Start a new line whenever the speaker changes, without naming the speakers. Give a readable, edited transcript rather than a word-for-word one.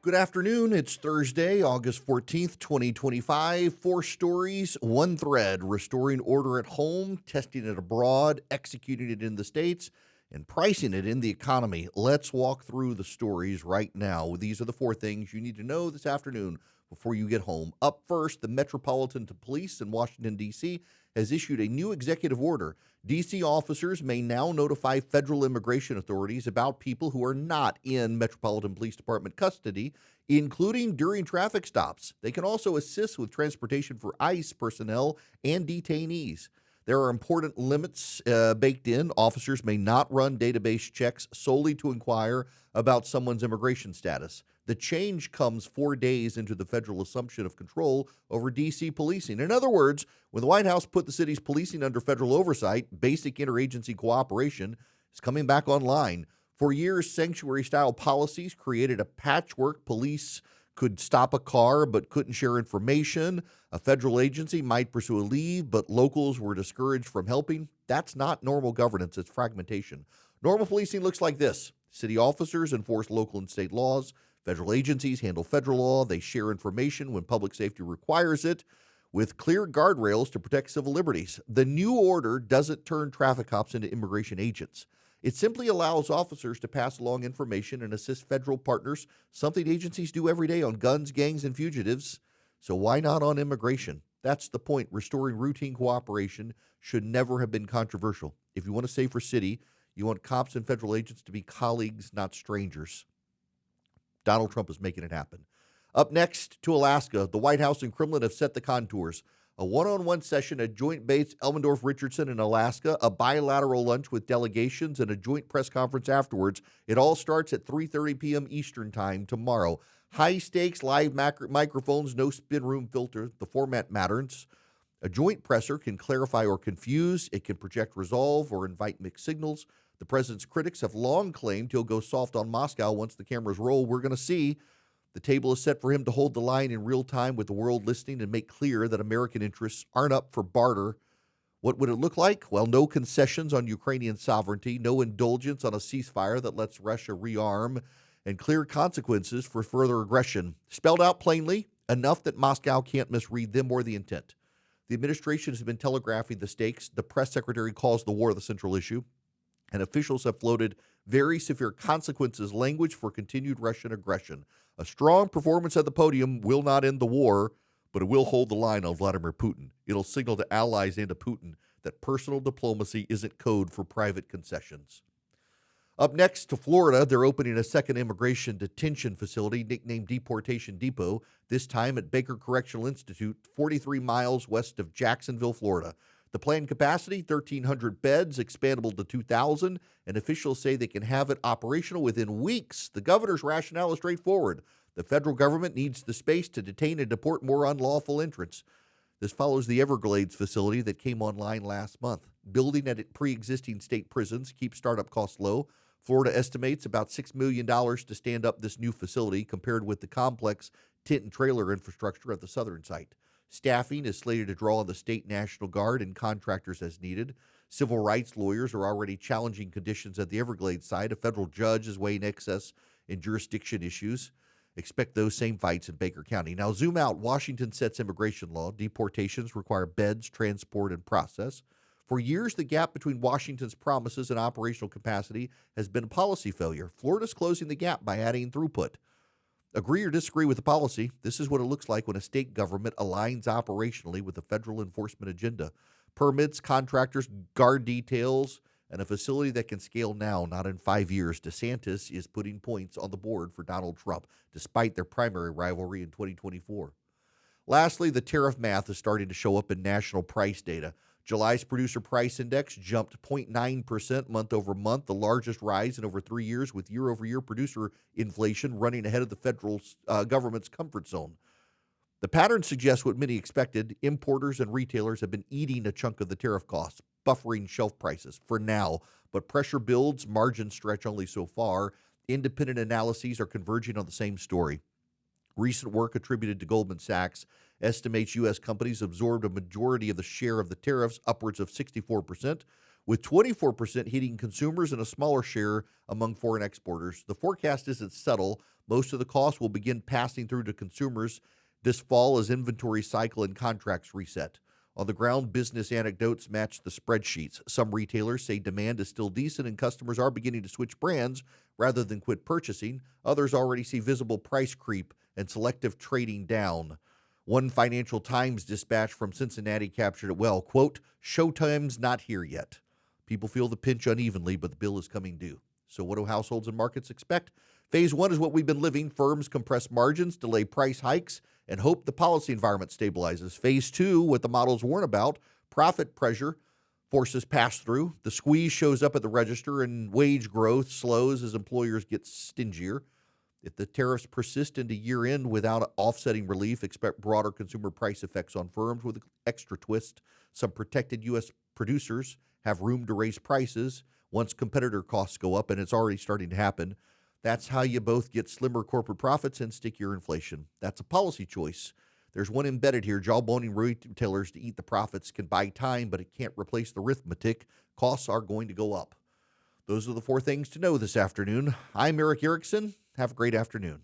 Good afternoon. It's Thursday, August 14th, 2025. Four stories, one thread: restoring order at home, testing it abroad, executing it in the States, and pricing it in the economy. Let's walk through the stories right now. These are the four things you need to know this afternoon before you get home. Up first, the Metropolitan Police in Washington, D.C. has issued a new executive order. D.C. officers may now notify federal immigration authorities about people who are not in Metropolitan Police Department custody, including during traffic stops. They can also assist with transportation for ICE personnel and detainees. There are important limits baked in. Officers may not run database checks solely to inquire about someone's immigration status. The change comes 4 days into the federal assumption of control over D.C. policing. In other words, when the White House put the city's policing under federal oversight, basic interagency cooperation is coming back online. For years, sanctuary-style policies created a patchwork. Police could stop a car but couldn't share information. A federal agency might pursue a lead, but locals were discouraged from helping. That's not normal governance, it's fragmentation. Normal policing looks like this. City officers enforce local and state laws. Federal agencies handle federal law. They share information when public safety requires it, with clear guardrails to protect civil liberties. The new order doesn't turn traffic cops into immigration agents. It simply allows officers to pass along information and assist federal partners, something agencies do every day on guns, gangs, and fugitives. So why not on immigration? That's the point. Restoring routine cooperation should never have been controversial. If you want a safer city, you want cops and federal agents to be colleagues, not strangers. Donald Trump is making it happen. Up next to Alaska, the White House and Kremlin have set the contours. A one-on-one session at Joint Base Elmendorf-Richardson in Alaska, a bilateral lunch with delegations, and a joint press conference afterwards. It all starts at 3:30 p.m. Eastern Time tomorrow. High-stakes live microphones, no spin room filter. The format matters. A joint presser can clarify or confuse. It can project resolve or invite mixed signals. The president's critics have long claimed he'll go soft on Moscow once the cameras roll. We're going to see. The table is set for him to hold the line in real time with the world listening and make clear that American interests aren't up for barter. What would it look like? Well, no concessions on Ukrainian sovereignty, no indulgence on a ceasefire that lets Russia rearm, and clear consequences for further aggression. Spelled out plainly, enough that Moscow can't misread them or the intent. The administration has been telegraphing the stakes. The press secretary calls the war the central issue, and officials have floated very severe consequences language for continued Russian aggression. A strong performance at the podium will not end the war, but it will hold the line on Vladimir Putin. It'll signal to allies and to Putin that personal diplomacy isn't code for private concessions. Up next to Florida, they're opening a second immigration detention facility nicknamed Deportation Depot, this time at Baker Correctional Institute, 43 miles west of Jacksonville, Florida. The planned capacity, 1,300 beds, expandable to 2,000, and officials say they can have it operational within weeks. The governor's rationale is straightforward. The federal government needs the space to detain and deport more unlawful entrants. This follows the Everglades facility that came online last month. Building at pre-existing state prisons keeps startup costs low. Florida estimates about $6 million to stand up this new facility compared with the complex tent and trailer infrastructure at the southern site. Staffing is slated to draw on the state National Guard and contractors as needed. Civil rights lawyers are already challenging conditions at the Everglades site. A federal judge is weighing excess and jurisdiction issues. Expect those same fights in Baker County. Now, zoom out. Washington sets immigration law. Deportations require beds, transport, and process. For years, the gap between Washington's promises and operational capacity has been a policy failure. Florida's closing the gap by adding throughput. Agree or disagree with the policy, this is what it looks like when a state government aligns operationally with a federal enforcement agenda. Permits, contractors, guard details, and a facility that can scale now, not in 5 years. DeSantis is putting points on the board for Donald Trump, despite their primary rivalry in 2024. Lastly, the tariff math is starting to show up in national price data. July's producer price index jumped 0.9% month over month, the largest rise in over 3 years, with year-over-year producer inflation running ahead of the federal government's comfort zone. The pattern suggests what many expected. Importers and retailers have been eating a chunk of the tariff costs, buffering shelf prices for now, but pressure builds, margins stretch only so far. Independent analyses are converging on the same story. Recent work attributed to Goldman Sachs estimates U.S. companies absorbed a majority of the share of the tariffs, upwards of 64%, with 24% hitting consumers and a smaller share among foreign exporters. The forecast isn't subtle. Most of the costs will begin passing through to consumers this fall as inventory cycle and contracts reset. On the ground, business anecdotes match the spreadsheets. Some retailers say demand is still decent and customers are beginning to switch brands rather than quit purchasing. Others already see visible price creep and selective trading down. One Financial Times dispatch from Cincinnati captured it well. Quote, "Showtime's not here yet. People feel the pinch unevenly, but the bill is coming due." So what do households and markets expect? Phase one is what we've been living. Firms compress margins, delay price hikes, and hope the policy environment stabilizes. Phase two, what the models warn about, profit pressure forces pass through. The squeeze shows up at the register and wage growth slows as employers get stingier. If the tariffs persist into year end without offsetting relief, expect broader consumer price effects on firms with an extra twist. Some protected U.S. producers have room to raise prices once competitor costs go up, and it's already starting to happen. That's how you both get slimmer corporate profits and stickier inflation. That's a policy choice. There's one embedded here. Jawboning retailers to eat the profits can buy time, but it can't replace the arithmetic. Costs are going to go up. Those are the four things to know this afternoon. I'm Erick Erickson. Have a great afternoon.